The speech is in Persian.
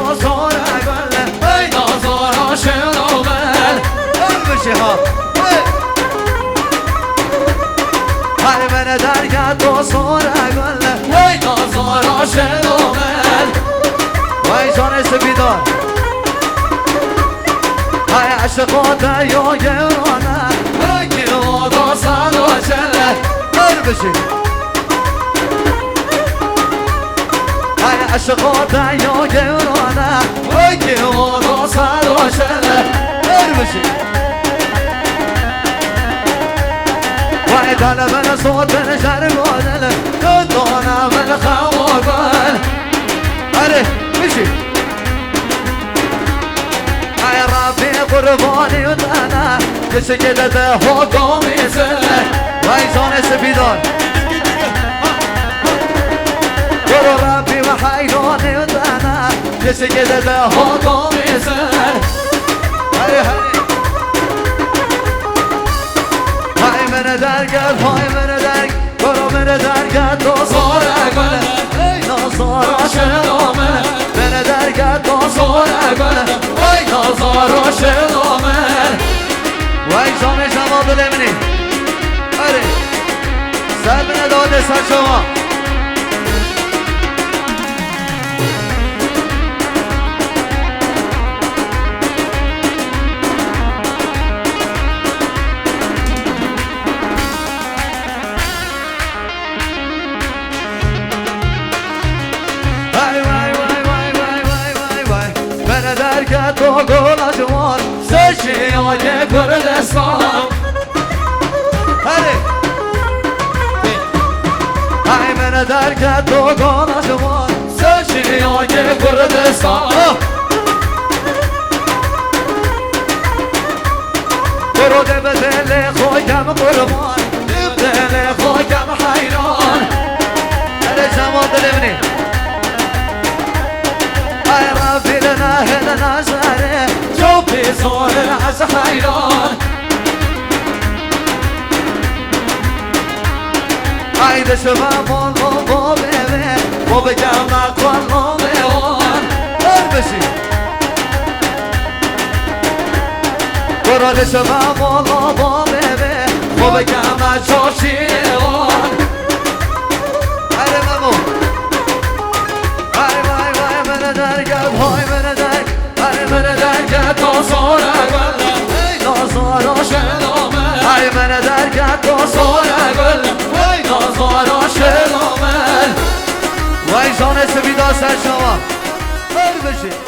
دوزاره گله ای نازارا شنومل بشه ها های من درگه دوزاره گله ای نازارا شنومل وای جان سپیدار های عشقات یا گرانه ای که وادا صد و چله بشه های عشقات یا گرانه ای که وادا صد و چله بشه وای دل من صوت نجر گادل دانه من خواگل اره بشه ای ربی قربانی و دانه کسی که دده ها گامیزه وای جان سپیدان برو ربی و حیرانی و دانه کسی که دده ها گامیزه اره های من درگرد های من درگ برو من درگرد دوزاره گله ای نازارا شنومه من درگرد دوزاره گله ای نازارا شنومه وای جان جواب دمنی اره سر من داده سر شما درگه تو گل جوان سشی های کردستان هره های من درگه تو گل جوان سشی های کردستان برو به دل خویم قربان دل خویم حیران هره جوان دلمنی ای ربی لنا هل نظره جو بیزور از حیران ای دشمن بان با بیوه با بگم نکن نامیوان بشی برو دشمن بان با بیوه با بگم نچاشیوان ای ممو های من درگ های من درگ دوزاره گله ای نازارا شنومه های من درگ دوزاره گله ای نازارا شنومه وای جان سپیدار سر شما بشه